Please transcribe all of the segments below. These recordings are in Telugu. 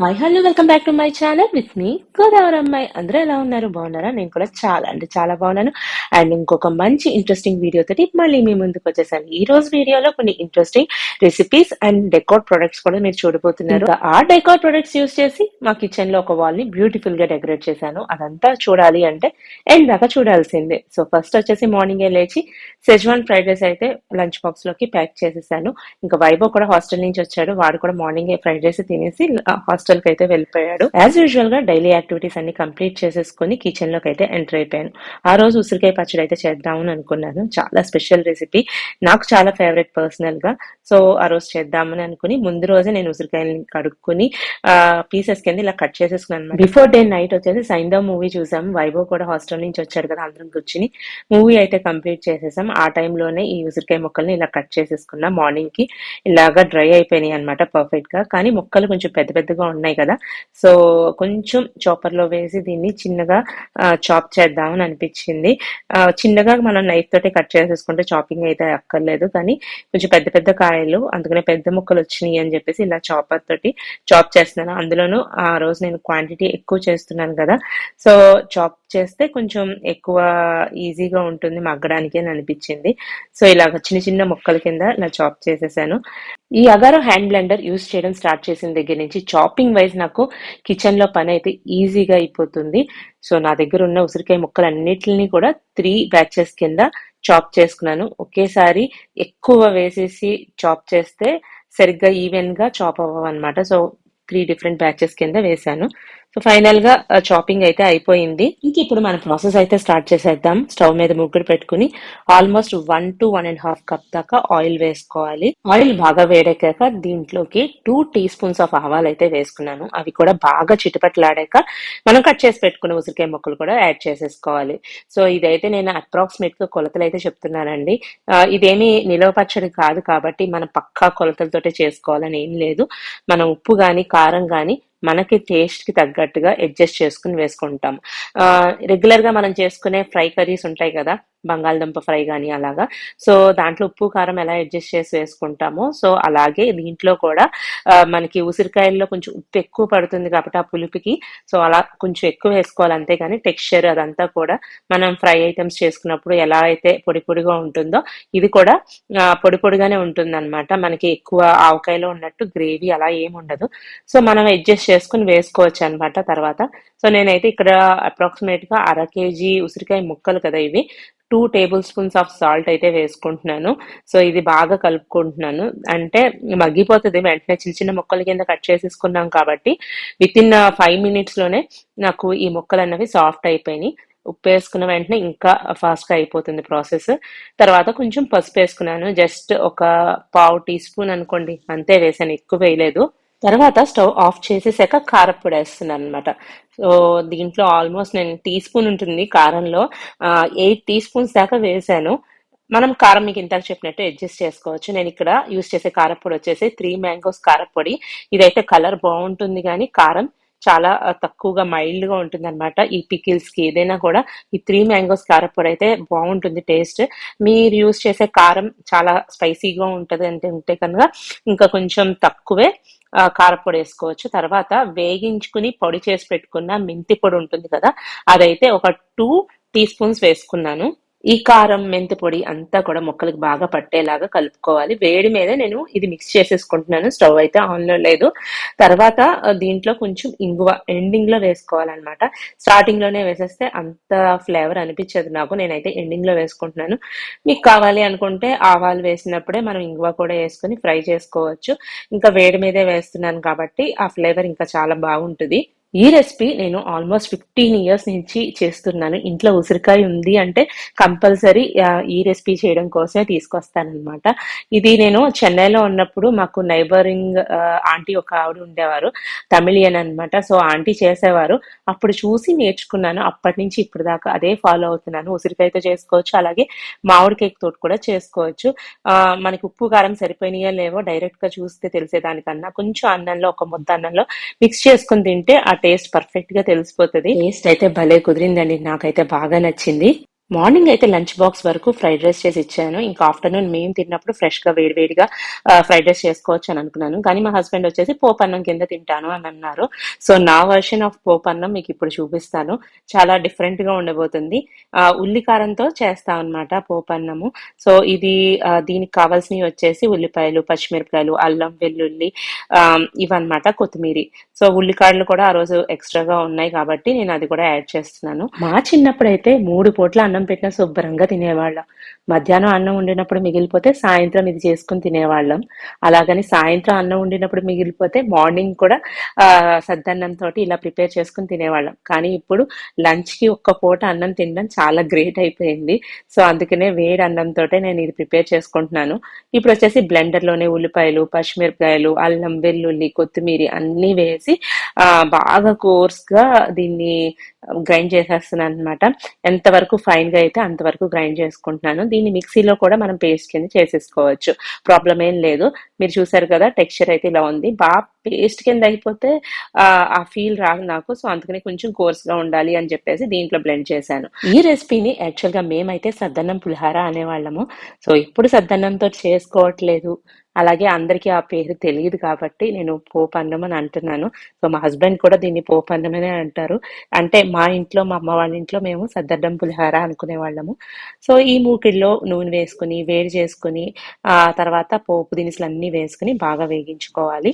Hi hello welcome back to my channel with me Godavari అమ్మాయి. అందరూ ఎలా ఉన్నారు? బాగున్నారా? నేను కూడా చాలా అంటే చాలా బాగున్నాను. అండ్ ఇంకొక మంచి ఇంట్రెస్టింగ్ వీడియో తోటి మళ్ళీ మీ ముందుకు వచ్చేసాను. ఈ రోజు వీడియోలో కొన్ని interesting recipes and decor products కూడా మీరు చూడబోతున్నారు. ఇంకా ఆ డెకోర్ ప్రొడక్ట్స్ యూస్ చేసి మా కిచెన్ లో ఒక వాల్ ని బ్యూటిఫుల్ గా డెకరేట్ చేశాను. అదంతా చూడాలి అంటే ఎండ్ దాకా చూడాల్సిందే. సో ఫస్ట్ వచ్చేసి మార్నింగే లేచి సెజ్వాన్ ఫ్రైడ్ రైస్ అయితే లంచ్ బాక్స్ లోకి ప్యాక్ చేసేసాను. ఇంకా వైభవ్ కూడా హాస్టల్ నుంచి వచ్చాడు. వాడు కూడా మార్నింగ్ ఫ్రైడ్ రైస్ తినేసి హాస్టల్ కి అయితే వెళ్ళిపోయాడు. యాజ్ యూజువల్ గా డైలీ యాక్టివిటీస్ అన్ని కంప్లీట్ చేసేసుకుని కిచెన్ లోకి అయితే ఎంటర్ అయిపోయాను. ఆ రోజు ఉసిరికాయ పచ్చడి అయితే చేద్దామని అనుకున్నాను. చాలా స్పెషల్ రెసిపీ, నాకు చాలా ఫేవరెట్ పర్సనల్ గా. సో ఆ రోజు చేద్దామని అనుకుని ముందు రోజే నేను ఉసిరికాయని కడుక్కుని పీసెస్ కింద ఇలా కట్ చేసేసుకున్నాను. బిఫోర్ డే నైట్ వచ్చేసి సైంధవ్ మూవీ చూసాం. వైభవ్ కూడా హాస్టల్ నుంచి వచ్చాడు కదా, అందరం కూర్చుని మూవీ అయితే కంప్లీట్ చేసేసాం. ఆ టైంలోనే ఈ ఉసిరికాయ ముక్కల్ని ఇలా కట్ చేసేసుకున్నా. మార్నింగ్ కి ఇలాగా డ్రై అయిపోయినాయి అనమాట పర్ఫెక్ట్ గా. కానీ ముక్కలు కొంచెం పెద్ద పెద్దగా ఉన్నాయి కదా, సో కొంచెం చాపర్ లో వేసి దీన్ని చిన్నగా చాప్ చేద్దామని అనిపించింది. చిన్నగా మనం నైఫ్ తోటి కట్ చేసేసుకుంటే చాపింగ్ అయితే అక్కర్లేదు, కానీ కొంచెం పెద్ద పెద్ద కాయలు అందుకనే పెద్ద ముక్కలు వచ్చినాయి అని చెప్పేసి ఇలా చాపర్ తోటి చాప్ చేస్తున్నాను. అందులోనూ ఆ రోజు నేను క్వాంటిటీ ఎక్కువ చేస్తున్నాను కదా, సో చాప్ చేస్తే కొంచెం ఎక్కువ ఈజీగా ఉంటుంది మగ్గడానికి అని అనిపించింది. సో ఇలాగ చిన్న చిన్న ముక్కల కింద ఇలా చాప్ చేసేసాను. ఈ అగారో హ్యాండ్ బ్లెండర్ యూస్ చేయడం స్టార్ట్ చేసిన దగ్గర నుంచి చాపింగ్ వైజ్ నాకు కిచెన్ లో పని అయితే ఈజీగా అయిపోతుంది. సో నా దగ్గర ఉన్న ఉసిరికాయ ముక్కలు అన్నిటిని కూడా 3 బ్యాచెస్ కింద చాప్ చేసుకున్నాను. ఒకేసారి ఎక్కువ వేసేసి చాప్ చేస్తే సరిగ్గా ఈవెన్ గా చాప్ అవ్వవన్నమాట. సో 3 డిఫరెంట్ బ్యాచెస్ కింద వేసాను. సో ఫైనల్ గా చాపింగ్ అయితే అయిపోయింది. ఇంక ఇప్పుడు మన ప్రాసెస్ అయితే స్టార్ట్ చేసేద్దాం. స్టవ్ మీద ముగ్గురు పెట్టుకుని ఆల్మోస్ట్ 1 to 1.5 కప్ దాకా ఆయిల్ వేసుకోవాలి. ఆయిల్ బాగా వేడెక్కాక దీంట్లోకి 2 టీ స్పూన్స్ ఆఫ్ ఆవాలు అయితే వేసుకున్నాను. అవి కూడా బాగా చిటపట్లాడాక మనం కట్ చేసి పెట్టుకున్న ఉసిరికాయ ముక్కలు కూడా యాడ్ చేసేసుకోవాలి. సో ఇదైతే నేను అప్రాక్సిమేట్ గా కొలతలు అయితే చెప్తున్నానండి. ఇదేమి నిలవ పచ్చడి కాదు కాబట్టి మనం పక్కా కొలతలతోటే చేసుకోవాలని ఏం లేదు. మనం ఉప్పు గాని కారం గాని మనకి టేస్ట్ కి తగ్గట్టుగా అడ్జస్ట్ చేసుకుని వేసుకుంటాం. రెగ్యులర్ గా మనం చేసుకునే ఫ్రై కర్రీస్ ఉంటాయి కదా, బంగాళదుంప ఫ్రై కానీ అలాగా, సో దాంట్లో ఉప్పు కారం ఎలా అడ్జస్ట్ చేసి వేసుకుంటామో సో అలాగే దీంట్లో కూడా మనకి ఉసిరికాయల్లో కొంచెం ఉప్పు ఎక్కువ పడుతుంది కాబట్టి ఆ పులుపుకి సో అలా కొంచెం ఎక్కువ వేసుకోవాలి. అంతేగాని టెక్స్చర్ అదంతా కూడా మనం ఫ్రై ఐటమ్స్ చేసుకున్నప్పుడు ఎలా అయితే పొడి పొడిగా ఉంటుందో ఇది కూడా పొడి పొడిగానే ఉంటుంది అనమాట. మనకి ఎక్కువ ఆవకాయలో ఉన్నట్టు గ్రేవీ అలా ఏమి ఉండదు. సో మనం అడ్జస్ట్ చేసుకుని వేసుకోవచ్చు అనమాట తర్వాత. సో నేనైతే ఇక్కడ అప్రాక్సిమేట్ గా 1/2 kg ఉసిరికాయ ముక్కలు కదా ఇవి, 2 టేబుల్ స్పూన్స్ ఆఫ్ సాల్ట్ అయితే వేసుకుంటున్నాను. సో ఇది బాగా కలుపుకుంటున్నాను. అంటే మగ్గిపోతుంది వెంటనే, చిన్న చిన్న ముక్కల కింద కట్ చేసేసుకున్నాం కాబట్టి విత్ ఇన్ 5 minutes లోనే నాకు ఈ ముక్కలు అన్నవి సాఫ్ట్ అయిపోయినాయి. ఉప్పు వేసుకున్న వెంటనే ఇంకా ఫాస్ట్ గా అయిపోతుంది ప్రాసెస్. తర్వాత కొంచెం పసుపు వేసుకున్నాను, జస్ట్ ఒక పావు టీ స్పూన్ అనుకోండి అంతే వేసాను, ఎక్కువ వేయలేదు. తర్వాత స్టవ్ ఆఫ్ చేసేసాక కారప్పొడి వేస్తున్నాను అనమాట. సో దీంట్లో ఆల్మోస్ట్ నేను టీ స్పూన్ ఉంటుంది కారంలో, 8 టీ స్పూన్స్ దాకా వేసాను. మనం కారం మీకు ఇంతకు చెప్పినట్టు అడ్జస్ట్ చేసుకోవచ్చు. నేను ఇక్కడ యూస్ చేసే కారప్పొడి వచ్చేసి 3 మ్యాంగోస్ కారప్పొడి. ఇదైతే కలర్ బాగుంటుంది కానీ కారం చాలా తక్కువగా మైల్డ్ గా ఉంటుంది అనమాట. ఈ పికిల్స్ కి ఏదైనా కూడా ఈ 3 మ్యాంగోస్ కారప్పొడి అయితే బాగుంటుంది టేస్ట్. మీరు యూస్ చేసే కారం చాలా స్పైసీగా ఉంటది అంటే ఉంటే కనుక ఇంకా కొంచెం తక్కువే కారపొడి వేసుకోవచ్చు. తర్వాత వేగించుకుని పొడి చేసి పెట్టుకున్న మెంతి పొడి ఉంటుంది కదా, అదైతే ఒక 2 టీ స్పూన్స్ వేసుకున్నాను. ఈ కారం మెంతి పొడి అంతా కూడా ముక్కలకు బాగా పట్టేలాగా కలుపుకోవాలి. వేడి మీద నేను ఇది మిక్స్ చేసేసుకుంటున్నాను, స్టవ్ అయితే ఆన్ లో లేదు. తర్వాత దీంట్లో కొంచెం ఇంగువ ఎండింగ్ లో వేసుకోవాలన్నమాట. స్టార్టింగ్ లోనే వేసేస్తే అంత ఫ్లేవర్ అనిపించదు నాకు, నేనైతే ఎండింగ్ లో వేసుకుంటున్నాను. మీకు కావాలి అనుకుంటే ఆవాలు వేసినప్పుడే మనం ఇంగువ కూడా వేసుకుని ఫ్రై చేసుకోవచ్చు. ఇంకా వేడి మీదే వేస్తున్నాను కాబట్టి ఆ ఫ్లేవర్ ఇంకా చాలా బాగుంటుంది. ఈ రెసిపీ నేను ఆల్మోస్ట్ 15 years నుంచి చేస్తున్నాను. ఇంట్లో ఉసిరికాయ ఉంది అంటే కంపల్సరీ ఈ రెసిపీ చేయడం కోసమే తీసుకొస్తానన్నమాట. ఇది నేను చెన్నైలో ఉన్నప్పుడు మాకు నైబరింగ్ ఆంటీ ఒక ఆవిడ ఉండేవారు, తమిళియన్ అన్నమాట. సో ఆంటీ చేసేవారు, అప్పుడు చూసి నేర్చుకున్నాను. అప్పటి నుంచి ఇప్పుడు దాకా అదే ఫాలో అవుతున్నాను. ఉసిరికాయతో చేసుకోవచ్చు, అలాగే మామిడి కేక్ తోటి కూడా చేసుకోవచ్చు. మనకి ఉప్పు కారం సరిపోయినాయో లేవో డైరెక్ట్ గా చూస్తే తెలిసేదానికన్నా కొంచెం అన్నంలో, ఒక ముద్ద అన్నంలో మిక్స్ చేసుకుని తింటే ఆ టేస్ట్ పర్ఫెక్ట్ గా తెలిసిపోతుంది. టేస్ట్ అయితే భలే కుదిరిందండి, నాకైతే బాగా నచ్చింది. మార్నింగ్ అయితే లంచ్ బాక్స్ వరకు ఫ్రైడ్ రైస్ చేసి ఇచ్చాను. ఇంకా ఆఫ్టర్నూన్ మేము తిన్నప్పుడు ఫ్రెష్‌గా వేడివేడిగా ఫ్రైడ్ రైస్ చేసుకోవచ్చు అని అనుకున్నాను. కానీ మా హస్బెండ్ వచ్చేసి పోపన్నం కింద తింటాను అని అన్నారు. సో, నా వర్షన్ ఆఫ్ పోపన్నం మీకు ఇప్పుడు చూపిస్తాను. చాలా డిఫరెంట్‌గా ఉండబోతుంది. ఉల్లి కారంతో చేస్తాం అన్నమాట పోపన్నము. సో, ఇది దీనికి కావాల్సినవి వచ్చేసి ఉల్లిపాయలు, పచ్చిమిరపకాయలు, అల్లం, వెల్లుల్లి ఇవన్నమాట, కొత్తిమీరి. సో, ఉల్లికాడలు కూడా ఆ రోజు ఎక్స్‌ట్రాగా ఉన్నాయి కాబట్టి నేను అది కూడా యాడ్ చేస్తున్నాను. మా చిన్నప్పుడైతే 3 పూట్ల అన్నం పెట్టినా శుభ్రంగా తినేవాళ్ళం. మధ్యాహ్నం అన్నం వండినప్పుడు మిగిలిపోతే సాయంత్రం ఇది చేసుకొని తినేవాళ్ళం. అలాగని సాయంత్రం అన్నం వండినప్పుడు మిగిలిపోతే మార్నింగ్ కూడా సద్దన్నంతోటి ఇలా ప్రిపేర్ చేసుకొని తినేవాళ్ళం. కానీ ఇప్పుడు లంచ్‌కి ఒక్క పూట అన్నం తినడం చాలా గ్రేట్ అయిపోయింది. సో, అందుకనే వేడి అన్నంతోటే నేను ఇది ప్రిపేర్ చేసుకుంటున్నాను. ఇప్పుడొచ్చేసి బ్లెండర్‌లోనే ఉల్లిపాయలు, పచ్చిమిరపకాయలు, అల్లం, వెల్లుల్లి, కొత్తిమీరి అన్నీ వేసి బాగా కోర్స్‌గా దీన్ని గ్రైండ్ చేసేస్తున్నానన్నమాట. ఎంతవరకు ఫైన్‌గా అయితే అంతవరకు గ్రైండ్ చేసుకుంటున్నాను. దీన్ని మిక్సీలో కూడా మనం పేస్ట్ కింద చేసేసుకోవచ్చు. ప్రాబ్లమ్ ఏం లేదు. మీరు చూసారు కదా, టెక్స్చర్ అయితే ఇలా ఉంది. పేస్ట్ కింద అయిపోతే ఆ ఫీల్ రాదు నాకు. సో, అందుకని కొంచెం కోర్స్‌గా ఉండాలి అని చెప్పేసి దీంట్లో బ్లెండ్ చేశాను. ఈ రెసిపీని యాక్చువల్‌గా మేమైతే సద్దన్నం పులిహార అనేవాళ్ళము. సో, ఇప్పుడు సద్దన్నంతోటి చేసుకోవట్లేదు. అలాగే అందరికీ ఆ పేరు తెలీదు కాబట్టి నేను పోపన్నం అని అంటున్నాను. సో, మా హస్బెండ్ కూడా దీన్ని పోపన్నమనే అంటారు. అంటే మా ఇంట్లో, మా అమ్మ వాళ్ళ ఇంట్లో మేము సద్దన్నం పులిహార అనుకునేవాళ్ళము. సో, ఈ మూకిడిలో నూనె వేసుకొని, వేడి చేసుకొని, తర్వాత పోపు దినుసులన్నీ వేసుకొని బాగా వేగించుకోవాలి.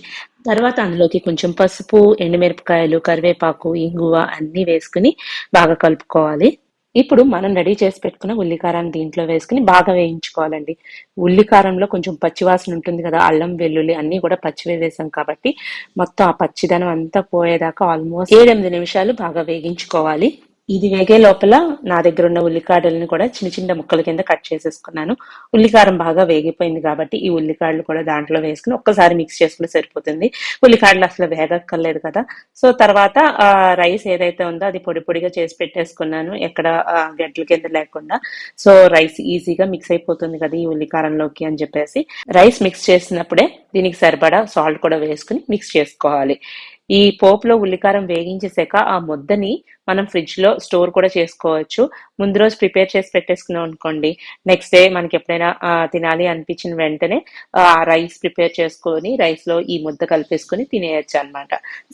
తర్వాత అందులోకి కొంచెం పసుపు, ఎండుమిరపకాయలు, కరివేపాకు, ఇంగువ అన్నీ వేసుకొని బాగా కలుపుకోవాలి. ఇప్పుడు మనం రెడీ చేసి పెట్టుకున్న ఉల్లికారాన్ని దీంట్లో వేసుకుని బాగా వేయించుకోవాలండి. ఉల్లికారంలో కొంచెం పచ్చివాసన ఉంటుంది కదా, అల్లం, వెల్లుల్లి అన్నీ కూడా పచ్చివే వేసాం కాబట్టి మొత్తం ఆ పచ్చిదనం అంతా పోయేదాకా ఆల్మోస్ట్ 7-8 నిమిషాలు బాగా వేగించుకోవాలి. ఇది వేగే లోపల నా దగ్గర ఉన్న ఉల్లికాడలను కూడా చిన్న చిన్న ముక్కల కింద కట్ చేసేసుకున్నాను. ఉల్లికారం బాగా వేగిపోయింది కాబట్టి ఈ ఉల్లికాడలు కూడా దాంట్లో వేసుకుని ఒక్కసారి మిక్స్ చేసుకుంటే సరిపోతుంది. ఉల్లికాడలు అసలు వేగక్కర్లేదు కదా. సో, తర్వాత రైస్ ఏదైతే ఉందో అది పొడి పొడిగా చేసి పెట్టేసుకున్నాను, ఎక్కడ గడ్డల కింద లేకుండా. సో, రైస్ ఈజీగా మిక్స్ అయిపోతుంది కదా ఈ ఉల్లికారంలోకి అని చెప్పేసి రైస్ మిక్స్ చేసినప్పుడే దీనికి సరిపడా సాల్ట్ కూడా వేసుకుని మిక్స్ చేసుకోవాలి. ఈ పోపులో ఉల్లికారం వేగించేసాక ఆ ముద్దని మనం ఫ్రిడ్జ్ లో స్టోర్ కూడా చేసుకోవచ్చు. ముందు రోజు ప్రిపేర్ చేసి పెట్టేసుకున్నాం అనుకోండి, నెక్స్ట్ డే మనకి ఎప్పుడైనా తినాలి అనిపించిన వెంటనే రైస్ ప్రిపేర్ చేసుకొని రైస్ లో ఈ ముద్ద కలిపేసుకొని తినేయచ్చు అన్నమాట.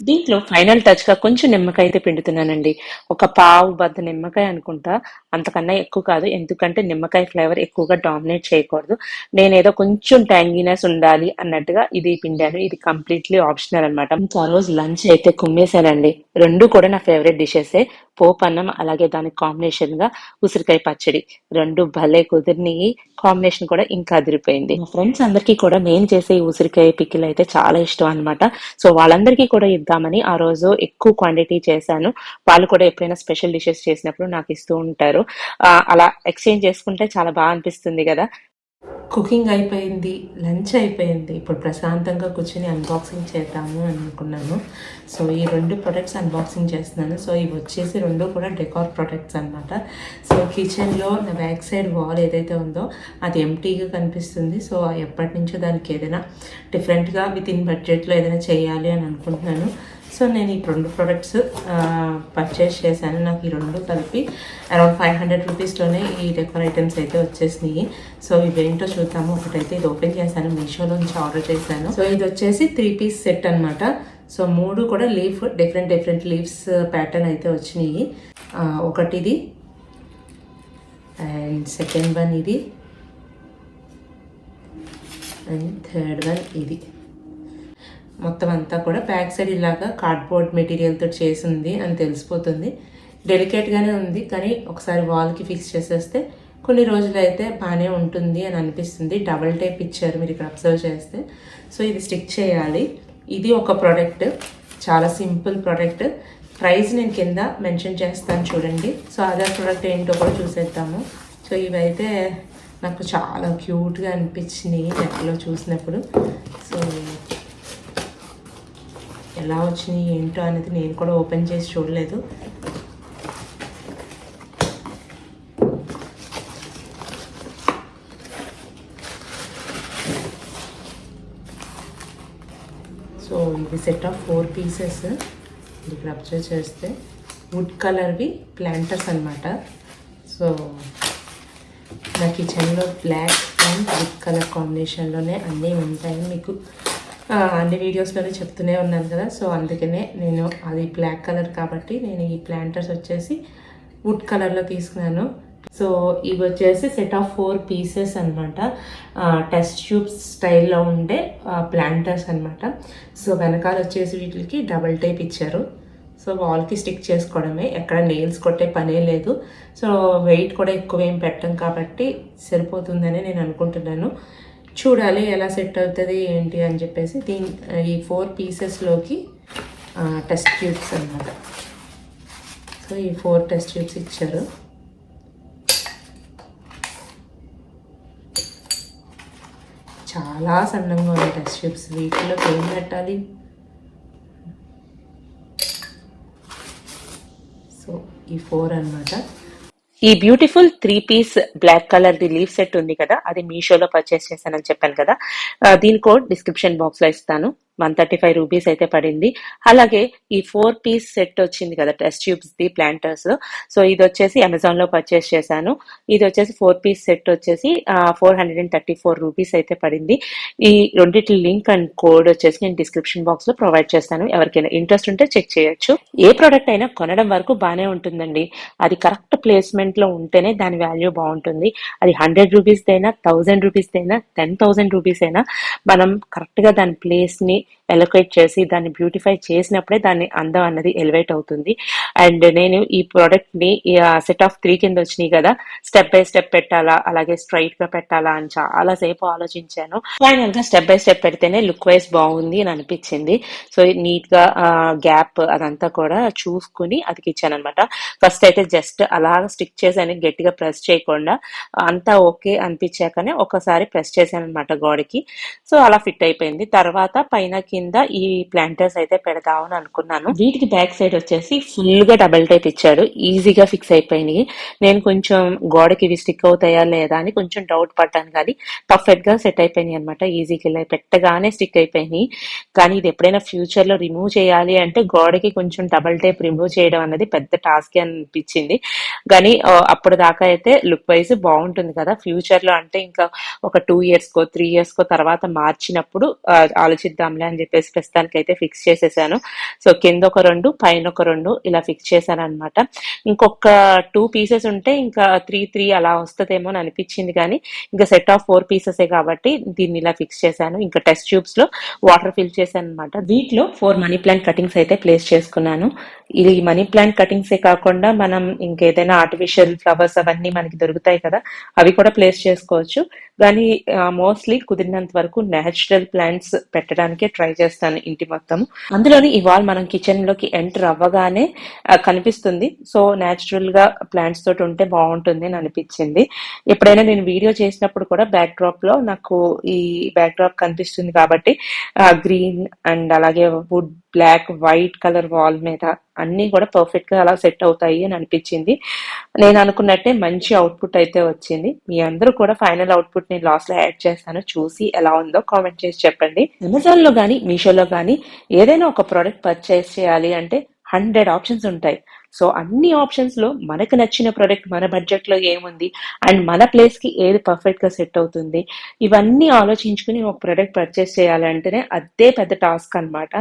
దీంట్లో ఫైనల్ టచ్ గా కొంచెం నిమ్మకాయ అయితే పిండుతున్నానండి. ఒక పావు బద్ద నిమ్మకాయ అనుకుంటా, అంతకన్నా ఎక్కువ కాదు. ఎందుకంటే నిమ్మకాయ ఫ్లేవర్ ఎక్కువగా డామినేట్ చేయకూడదు. నేనేదో కొంచెం ట్యాంగీనెస్ ఉండాలి అన్నట్టుగా ఇది పిండాను. ఇది కంప్లీట్లీ ఆప్షనల్ అనమాట. ఆ రోజు లంచ్ అయితే కుమ్మేశానండి. రెండు కూడా నా ఫేవరెట్ డిషెస్. పోపు అన్నం, అలాగే దానికి కాంబినేషన్ గా ఉసిరికాయ పచ్చడి, రెండు భలే కుదిరినాయి. కాంబినేషన్ కూడా ఇంకా అదిరిపోయింది. మా ఫ్రెండ్స్ అందరికీ కూడా నేను చేసే ఈ ఉసిరికాయ పికిల్ అయితే చాలా ఇష్టం అనమాట. సో, వాళ్ళందరికీ కూడా ఇద్దామని ఆ రోజు ఎక్కువ క్వాంటిటీ చేశాను. వాళ్ళు కూడా ఎప్పుడైనా స్పెషల్ డిషెస్ చేసినప్పుడు నాకు ఇస్తూ ఉంటారు. అలా ఎక్స్చేంజ్ చేసుకుంటే చాలా బాగా అనిపిస్తుంది కదా. కుకింగ్ అయిపోయింది, లంచ్ అయిపోయింది. ఇప్పుడు ప్రశాంతంగా కూర్చొని అన్బాక్సింగ్ చేద్దాము అని అనుకున్నాను. సో, ఈ రెండు ప్రొడక్ట్స్ అన్బాక్సింగ్ చేస్తున్నాను. సో, ఇవి వచ్చేసి రెండు కూడా డెకార్ ప్రొడక్ట్స్ అనమాట. సో, కిచెన్లో నా బ్యాక్ సైడ్ వాల్ ఏదైతే ఉందో అది ఎంటీగా కనిపిస్తుంది. సో, ఎప్పటి నుంచో దానికి ఏదైనా డిఫరెంట్గా విత్ ఇన్ బడ్జెట్లో ఏదైనా చేయాలి అని అనుకుంటున్నాను. సో, నేను ఈ రెండు ప్రొడక్ట్స్ పర్చేస్ చేశాను. నాకు ఈ రెండు కలిపి అరౌండ్ 500 రూపీస్లోనే ఈ డెకోర్ ఐటమ్స్ అయితే వచ్చేసినాయి. సో, ఇవేంటో చూద్దాము. ఒకటైతే ఇది ఓపెన్ చేశాను, మీషోలో నుంచి ఆర్డర్ చేశాను. సో, ఇది వచ్చేసి 3 పీస్ సెట్ అనమాట. సో, మూడు కూడా డిఫరెంట్ లీవ్స్ ప్యాటర్న్ అయితే వచ్చినాయి. ఒకటిది, అండ్ సెకండ్ వన్ ఇది, అండ్ థర్డ్ వన్ ఇది. మొత్తం అంతా కూడా బ్యాక్ సైడ్ ఇలాగా కార్డ్బోర్డ్ మెటీరియల్తో చేసింది అని తెలిసిపోతుంది. డెలికేట్గానే ఉంది, కానీ ఒకసారి వాల్కి ఫిక్స్ చేసేస్తే కొన్ని రోజులు అయితే బాగానే ఉంటుంది అని అనిపిస్తుంది. డబల్ టేప్ ఇచ్చారు మీరు ఇక్కడ అబ్జర్వ్ చేస్తే. సో, ఇది స్టిక్ చేయాలి. ఇది ఒక ప్రోడక్ట్, చాలా సింపుల్ ప్రోడక్ట్. ప్రైస్ నేను కింద మెన్షన్ చేస్తాను చూడండి. సో, అదర్ ప్రోడక్ట్ ఏంటో కూడా చూసేద్దాము. సో, ఇవైతే నాకు చాలా క్యూట్గా అనిపించినాయి నెట్లో చూసినప్పుడు. సో, ఎలా వచ్చినాయి ఏంటో అనేది నేను కూడా ఓపెన్ చేసి చూడలేదు. సో, ఇది సెట్ ఆఫ్ 4 పీసెస్. ఇక్కడ అబ్జర్వ్ చేస్తే వుడ్ కలర్వి ప్లాంటర్స్ అనమాట. సో, సో నా కిచెన్లో బ్లాక్ అండ్ రెడ్ కలర్ కాంబినేషన్లోనే అన్నీ ఉంటాయి. మీకు అన్ని వీడియోస్లోనే చెప్తూనే ఉన్నాను కదా. సో అందుకనే నేను అది బ్లాక్ కలర్ కాబట్టి నేను ఈ ప్లాంటర్స్ వచ్చేసి వుడ్ కలర్లో తీసుకున్నాను. సో ఇవి వచ్చేసి సెట్ ఆఫ్ 4 పీసెస్ అనమాట. టెస్ట్ ట్యూబ్స్ స్టైల్లో ఉండే ప్లాంటర్స్ అనమాట. సో వెనకాల వచ్చేసి వీటికి డబుల్ టేప్ ఇచ్చారు. సో వాల్కి స్టిక్ చేసుకోవడమే, ఎక్కడ నెయిల్స్ కొట్టే పనే లేదు. సో వెయిట్ కూడా ఎక్కువ ఏం పెట్టం కాబట్టి సరిపోతుందని నేను అనుకుంటున్నాను. చూడాలి ఎలా సెట్ అవుతుంది ఏంటి అని చెప్పేసి. ఈ 4 పీసెస్లోకి టెస్ట్ ట్యూబ్స్ అనమాట. సో ఈ 4 టెస్ట్ ట్యూబ్స్ ఇచ్చారు. చాలా సన్నంగా ఉన్నాయి టెస్ట్ ట్యూబ్స్. వీటిలోకి ఏం పెట్టాలి? సో ఈ 4 అనమాట. ఈ beautiful 3 piece black colour the leaf set ఉంది కదా, అది మీషోలో పర్చేస్ చేశానని చెప్పాను కదా. దీని కోడ్ డిస్క్రిప్షన్ బాక్స్లో ఇస్తాను. 135 రూపీస్ అయితే పడింది. అలాగే ఈ 4 పీస్ సెట్ వచ్చింది కదా test tubes the planters. So ఇది వచ్చేసి అమెజాన్లో పర్చేస్ చేశాను. ఇది వచ్చేసి 4 పీస్ సెట్ వచ్చేసి 434 రూపీస్ అయితే పడింది. ఈ రెండింటి లింక్ అండ్ కోడ్ వచ్చేసి నేను డిస్క్రిప్షన్ బాక్స్లో ప్రొవైడ్ చేస్తాను. ఎవరికైనా ఇంట్రెస్ట్ ఉంటే చెక్ చేయొచ్చు. ఏ ప్రోడక్ట్ అయినా కొనడం వరకు బాగానే ఉంటుందండి. అది కరెక్ట్ ప్లేస్మెంట్లో ఉంటేనే దాని వాల్యూ బాగుంటుంది. అది 100 రూపీస్ అయినా 1000 రూపీస్ అయినా 10,000 రూపీస్ అయినా మనం కరెక్ట్గా దాని ప్లేస్ని ఎలొకేట్ చేసి దాన్ని బ్యూటిఫై చేసినప్పుడే దాని అందం అన్నది ఎలివేట్ అవుతుంది. అండ్ నేను ఈ ప్రోడక్ట్ ని సెట్ ఆఫ్ 3 కింద వచ్చినాయి కదా, స్టెప్ బై స్టెప్ పెట్టాలా అలాగే స్ట్రైట్ గా పెట్టాలా అని చాలా సేపు ఆలోచించాను. ఫైనల్ గా స్టెప్ బై స్టెప్ పెడితేనే లుక్ వైజ్ బాగుంది అని అనిపించింది. సో నీట్ గా గ్యాప్ అదంతా కూడా చూసుకుని అతికిచ్చాను అనమాట. ఫస్ట్ అయితే జస్ట్ అలా స్టిక్ చేశాను, గట్టిగా ప్రెస్ చేయకుండా. అంతా ఓకే అనిపించాకనే ఒకసారి ప్రెస్ చేశాను అనమాట గోడకి. సో అలా ఫిట్ అయిపోయింది. తర్వాత పైన కింద ఈ ప్లాంటర్స్ అయితే పెడదామని అనుకున్నాను. వీటికి బ్యాక్ సైడ్ వచ్చేసి ఫుల్ గా డబల్ టైప్ ఇచ్చాడు, ఈజీగా ఫిక్స్ అయిపోయినాయి. నేను కొంచెం గోడకి ఇవి స్టిక్ అవుతాయా లేదా అని కొంచెం డౌట్ పడ్డాను, కానీ పర్ఫెక్ట్ గా సెట్ అయిపోయినాయి అనమాట. ఈజీగా ఇలా పెట్టగానే స్టిక్ అయిపోయినాయి. కానీ ఇది ఎప్పుడైనా ఫ్యూచర్ లో రిమూవ్ చేయాలి అంటే గోడకి కొంచెం డబల్ టైప్ రిమూవ్ చేయడం అనేది పెద్ద టాస్క్ అనిపించింది. కానీ అప్పుడు దాకా అయితే లుక్ వైజ్ బాగుంటుంది కదా. ఫ్యూచర్ లో అంటే ఇంకా ఒక 2 years కో 3 years కో తర్వాత మార్చినప్పుడు ఆలోచిద్దాంలే అని చెప్పేసి ప్రస్తుతానికి అయితే ఫిక్స్ చేసేసాను. సో కింద ఒక 2 పైన ఒక 2 ఇలా ఫిక్స్ చేశాను అనమాట. ఇంకొక 2 పీసెస్ ఉంటే ఇంకా 3 అలా వస్తుందేమో అని అనిపించింది, కానీ ఇంకా సెట్ ఆఫ్ 4 పీసెస్ కాబట్టి దీన్ని ఇలా ఫిక్స్ చేశాను. ఇంకా టెస్ట్ ట్యూబ్స్ లో వాటర్ ఫిల్ చేశాను అనమాట. వీటిలో 4 మనీ ప్లాంట్ కటింగ్స్ అయితే ప్లేస్ చేసుకున్నాను. ఇది మనీ ప్లాంట్ కటింగ్సే కాకుండా మనం ఇంకేదైనా ఆర్టిఫిషియల్ ఫ్లవర్స్ అవన్నీ మనకి దొరుకుతాయి కదా, అవి కూడా ప్లేస్ చేసుకోవచ్చు. కానీ మోస్ట్లీ కుదిరినంత వరకు న్యాచురల్ ప్లాంట్స్ పెట్టడానికే ట్రై చేస్తాను ఇంటి మొత్తం. అందులోని ఈ వాల్ మనం కిచెన్ లోకి ఎంటర్ అవ్వగానే కనిపిస్తుంది. సో న్యాచురల్ గా ప్లాంట్స్ తోటి ఉంటే బాగుంటుంది అని అనిపించింది. ఎప్పుడైనా నేను వీడియో చేసినప్పుడు కూడా బ్యాక్ డ్రాప్ లో నాకు ఈ బ్యాక్ డ్రాప్ కనిపిస్తుంది కాబట్టి గ్రీన్ అండ్ అలాగే wood, black, white colour wall మీద అన్ని కూడా పర్ఫెక్ట్ గా అలా సెట్ అవుతాయి అని అనిపించింది. నేను అనుకున్నట్టే మంచి అవుట్పుట్ అయితే వచ్చింది. మీ అందరూ కూడా ఫైనల్ అవుట్పుట్ నేను లాస్ట్ లో యాడ్ చేస్తాను, చూసి ఎలా ఉందో కామెంట్ చేసి చెప్పండి. అమెజాన్ లో కానీ మీషోలో కానీ ఏదైనా ఒక ప్రోడక్ట్ పర్చేస్ చేయాలి అంటే 100 ఆప్షన్స్ ఉంటాయి. సో అన్ని ఆప్షన్స్ లో మనకు నచ్చిన ప్రోడక్ట్ మన బడ్జెట్ లో ఏముంది అండ్ మన ప్లేస్ కి ఏది పర్ఫెక్ట్ గా సెట్ అవుతుంది, ఇవన్నీ ఆలోచించుకుని ఒక ప్రోడక్ట్ పర్చేస్ చేయాలంటేనే అదే పెద్ద టాస్క్ అనమాట.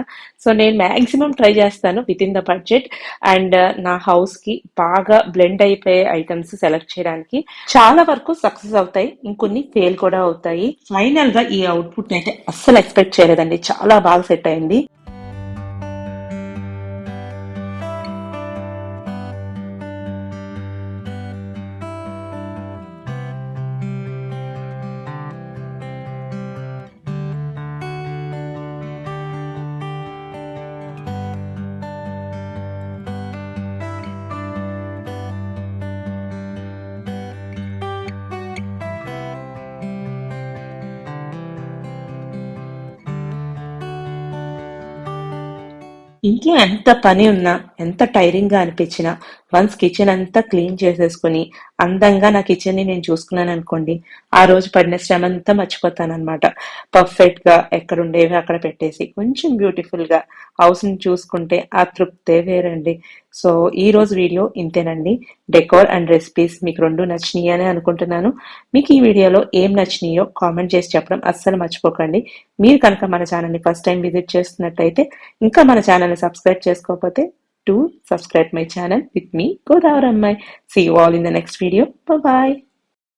సో నేను మాక్సిమం ట్రై చేస్తాను with in the budget and నా హౌస్ కి బాగా బ్లెండ్ అయిపోయే ఐటమ్స్ సెలెక్ట్ చేయడానికి. చాలా వరకు సక్సెస్ అవుతాయి, ఇంకొన్ని ఫెయిల్ కూడా అవుతాయి. ఫైనల్ గా ఈ అవుట్పుట్ అయితే అస్సలు ఎక్స్పెక్ట్ చేయలేదండి, చాలా బాగా సెట్ అయింది. ఇంట్లో ఎంత పని ఉన్నా ఎంత టైరింగ్గా అనిపించినా వన్స్ కిచెన్ అంతా క్లీన్ చేసేసుకుని అందంగా నా కిచెన్ని నేను చూసుకున్నాను అనుకోండి, ఆ రోజు పడిన శ్రమ అంతా మర్చిపోతానన్నమాట. పర్ఫెక్ట్ గా ఎక్కడుండేవి అక్కడ పెట్టేసి కొంచెం బ్యూటిఫుల్ గా హౌస్ ని చూసుకుంటే ఆ తృప్తే వేరండి. సో ఈ రోజు వీడియో ఇంతేనండి. డెకోర్ అండ్ రెసిపీస్ మీకు రెండు నచ్చినాయి అని అనుకుంటున్నాను. మీకు ఈ వీడియోలో ఏం నచ్చినాయో కామెంట్ చేసి చెప్పడం అస్సలు మర్చిపోకండి. మీరు కనుక మన ఛానల్ని ఫస్ట్ టైం విజిట్ చేస్తున్నట్టయితే, ఇంకా మన ఛానల్ని సబ్స్క్రైబ్ చేసుకోకపోతే do subscribe my channel with me, Godavar Ammai. See you all in the next video. Bye bye.